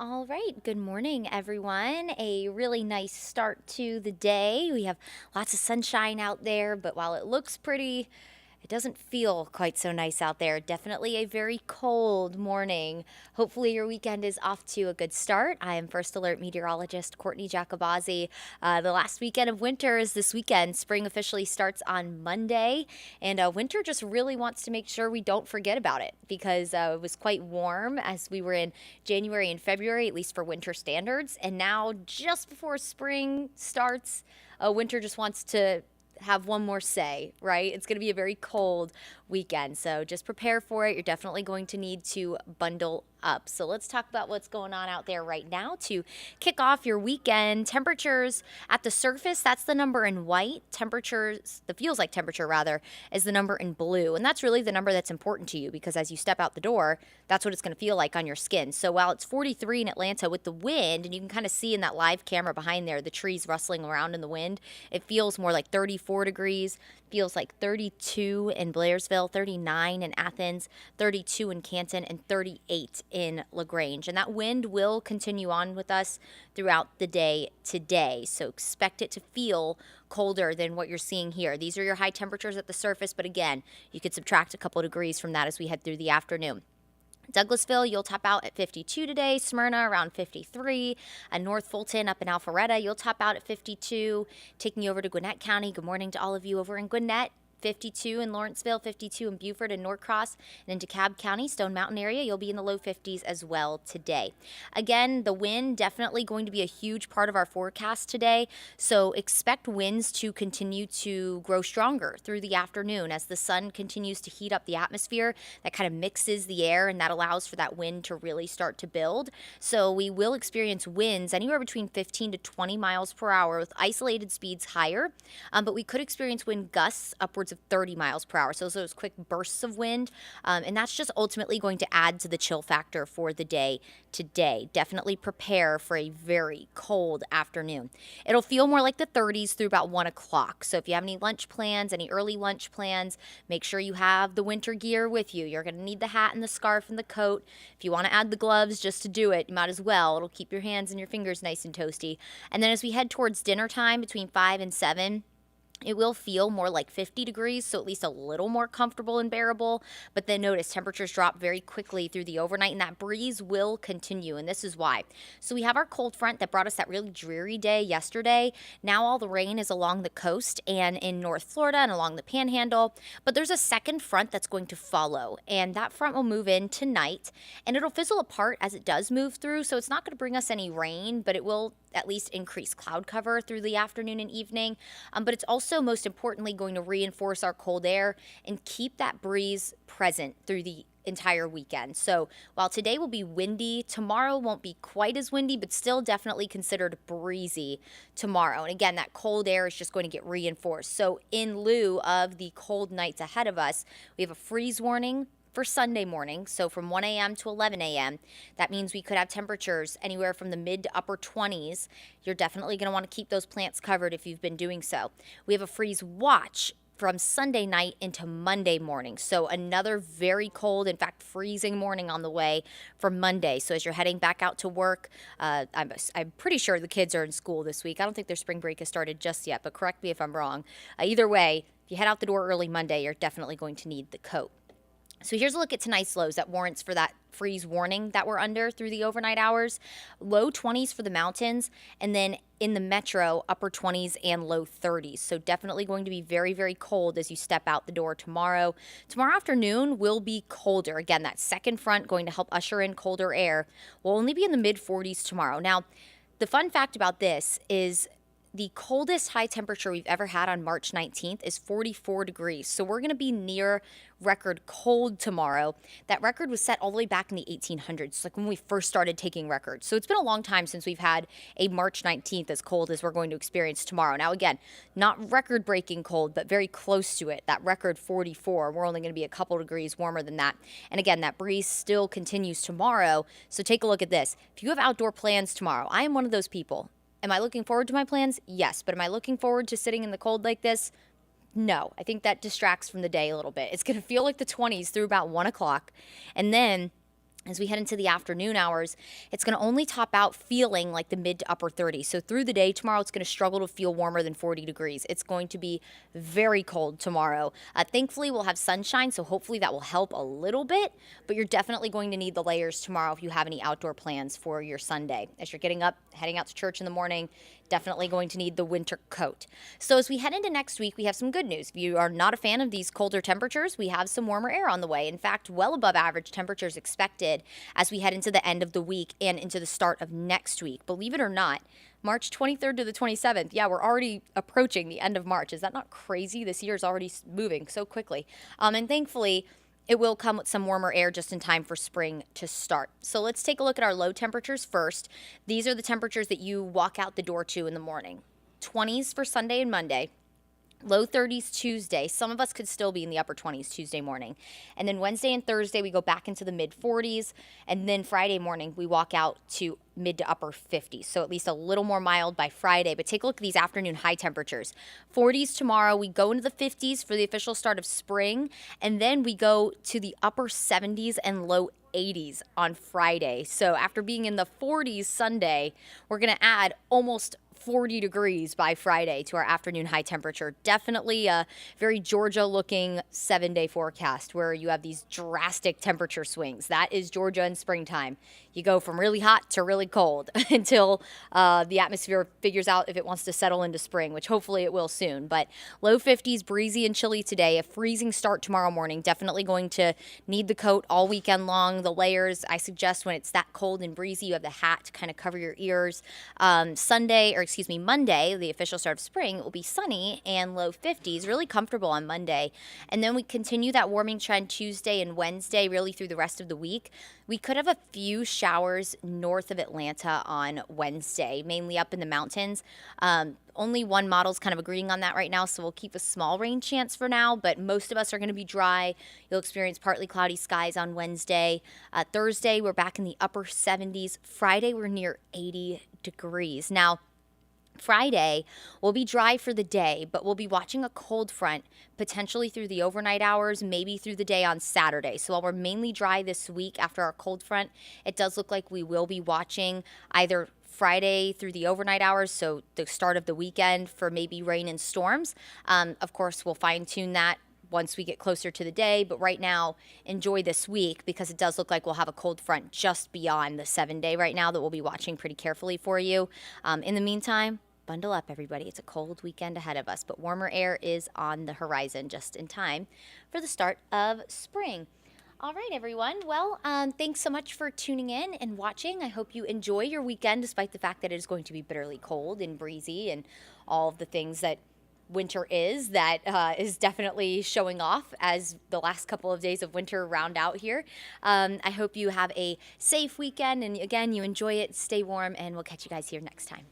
All right, good morning, everyone. A really nice start to the day. We have lots of sunshine out there, but while it looks pretty, it doesn't feel quite so nice out there. Definitely a very cold morning. Hopefully, your weekend is off to a good start. I am First Alert Meteorologist Courteney Jacobazzi. The last weekend of winter is this weekend. Spring officially starts on Monday, and winter just really wants to make sure we don't forget about it because it was quite warm as we were in January and February, at least for winter standards. And now, just before spring starts, winter just wants to have one more say, right? It's going to be a very cold weekend. So just prepare for it. You're definitely going to need to bundle up. So let's talk about what's going on out there right now to kick off your weekend. Temperatures at the surface, that's the number in white. Temperatures, the feels like temperature rather, is the number in blue. And that's really the number that's important to you because as you step out the door, that's what it's going to feel like on your skin. So while it's 43 in Atlanta with the wind, and you can kind of see in that live camera behind there, the trees rustling around in the wind, it feels more like 34 degrees, feels like 32 in Blairsville, 39 in Athens, 32 in Canton, and 38 in LaGrange. And that wind will continue on with us throughout the day today. So expect it to feel colder than what you're seeing here. These are your high temperatures at the surface, but again, you could subtract a couple degrees from that as we head through the afternoon. Douglasville, you'll top out at 52 today. Smyrna around 53. North Fulton up in Alpharetta, you'll top out at 52. Taking you over to Gwinnett County. Good morning to all of you over in Gwinnett. 52 in Lawrenceville, 52 in Beaufort and Norcross, and in DeKalb County, Stone Mountain area, you'll be in the low 50s as well today. Again, the wind definitely going to be a huge part of our forecast today, so expect winds to continue to grow stronger through the afternoon as the sun continues to heat up the atmosphere. That kind of mixes the air, and that allows for that wind to really start to build. So we will experience winds anywhere between 15 to 20 miles per hour with isolated speeds higher, but we could experience wind gusts upwards of 30 miles per hour. So those quick bursts of wind. And that's just ultimately going to add to the chill factor for the day today. Definitely prepare for a very cold afternoon. It'll feel more like the 30s through about 1 o'clock. So if you have any lunch plans, any early lunch plans, make sure you have the winter gear with you. You're going to need the hat and the scarf and the coat. If you want to add the gloves just to do it, you might as well. It'll keep your hands and your fingers nice and toasty. And then as we head towards dinner time between 5 and 7, it will feel more like 50 degrees, so at least a little more comfortable and bearable. But then notice temperatures drop very quickly through the overnight, and that breeze will continue, and this is why. So we have our cold front that brought us that really dreary day yesterday. Now all the rain is along the coast and in North Florida and along the Panhandle. But there's a second front that's going to follow, and that front will move in tonight, and it'll fizzle apart as it does move through, so it's not going to bring us any rain, but it will at least increase cloud cover through the afternoon and evening. But it's also most importantly going to reinforce our cold air and keep that breeze present through the entire weekend. So while today will be windy, tomorrow won't be quite as windy, but still definitely considered breezy tomorrow. And again, that cold air is just going to get reinforced. So in lieu of the cold nights ahead of us, we have a freeze warning for Sunday morning, so from 1 a.m. to 11 a.m. That means we could have temperatures anywhere from the mid to upper 20s. You're definitely going to want to keep those plants covered if you've been doing so. We have a freeze watch from Sunday night into Monday morning. So another very cold, in fact, freezing morning on the way for Monday. So as you're heading back out to work, I'm pretty sure the kids are in school this week. I don't think their spring break has started just yet, but correct me if I'm wrong. Either way, if you head out the door early Monday, you're definitely going to need the coat. So here's a look at tonight's lows that warrants for that freeze warning that we're under through the overnight hours. Low 20s for the mountains, and then in the metro, upper 20s and low 30s. So definitely going to be very, very cold as you step out the door tomorrow. Tomorrow afternoon will be colder. Again, that second front going to help usher in colder air. We'll only be in the mid 40s tomorrow. Now, the fun fact about this is the coldest high temperature we've ever had on March 19th is 44 degrees. So we're going to be near record cold tomorrow. That record was set all the way back in the 1800s, like when we first started taking records. So it's been a long time since we've had a March 19th as cold as we're going to experience tomorrow. Now, again, not record-breaking cold, but very close to it. That record 44, we're only going to be a couple degrees warmer than that. And again, that breeze still continues tomorrow. So take a look at this. If you have outdoor plans tomorrow, I am one of those people. Am I looking forward to my plans? Yes. But am I looking forward to sitting in the cold like this? No. I think that distracts from the day a little bit. It's going to feel like the 20s through about 1 o'clock. And then As we head into the afternoon hours, it's going to only top out feeling like the mid to upper 30s. So through the day tomorrow, it's going to struggle to feel warmer than 40 degrees. It's going to be very cold tomorrow. Thankfully, we'll have sunshine, so hopefully that will help a little bit. But you're definitely going to need the layers tomorrow if you have any outdoor plans for your Sunday. As you're getting up, heading out to church in the morning, definitely going to need the winter coat. So as we head into next week, we have some good news. If you are not a fan of these colder temperatures, we have some warmer air on the way. In fact, well above average temperatures expected as we head into the end of the week and into the start of next week. Believe it or not, March 23rd to the 27th. Yeah, we're already approaching the end of March. Is that not crazy? This year is already moving so quickly. And thankfully, it will come with some warmer air just in time for spring to start. So let's take a look at our low temperatures first. These are the temperatures that you walk out the door to in the morning. 20s for Sunday and Monday. Low 30s Tuesday. Some of us could still be in the upper 20s Tuesday morning. And then Wednesday and Thursday, we go back into the mid 40s. And then Friday morning, we walk out to mid to upper 50s. So at least a little more mild by Friday. But take a look at these afternoon high temperatures. 40s tomorrow. We go into the 50s for the official start of spring. And then we go to the upper 70s and low 80s on Friday. So after being in the 40s Sunday, we're going to add almost 40 degrees by Friday to our afternoon high temperature. Definitely a very Georgia-looking 7-day forecast where you have these drastic temperature swings. That is Georgia in springtime. You go from really hot to really cold until the atmosphere figures out if it wants to settle into spring, which hopefully it will soon. But low 50s, breezy and chilly today. A freezing start tomorrow morning. Definitely going to need the coat all weekend long. The layers, I suggest when it's that cold and breezy, you have the hat to kind of cover your ears. Monday, the official start of spring, it will be sunny and low 50s, really comfortable on Monday. And then we continue that warming trend Tuesday and Wednesday, really through the rest of the week. We could have a few showers north of Atlanta on Wednesday, mainly up in the mountains. Only one model's kind of agreeing on that right now, so we'll keep a small rain chance for now, but most of us are going to be dry. You'll experience partly cloudy skies on Wednesday. Thursday, we're back in the upper 70s. Friday, we're near 80 degrees. Now, Friday will be dry for the day, but we'll be watching a cold front potentially through the overnight hours, maybe through the day on Saturday. So while we're mainly dry this week after our cold front, it does look like we will be watching either Friday through the overnight hours, so the start of the weekend for maybe rain and storms. Of course, we'll fine tune that once we get closer to the day, but right now, enjoy this week because it does look like we'll have a cold front just beyond the 7-day right now that we'll be watching pretty carefully for you. In the meantime, bundle up, everybody. It's a cold weekend ahead of us, but warmer air is on the horizon just in time for the start of spring. All right, everyone. Well, thanks so much for tuning in and watching. I hope you enjoy your weekend despite the fact that it is going to be bitterly cold and breezy and all of the things that winter is. That is definitely showing off as the last couple of days of winter round out here. I hope you have a safe weekend and, again, you enjoy it, stay warm, and we'll catch you guys here next time.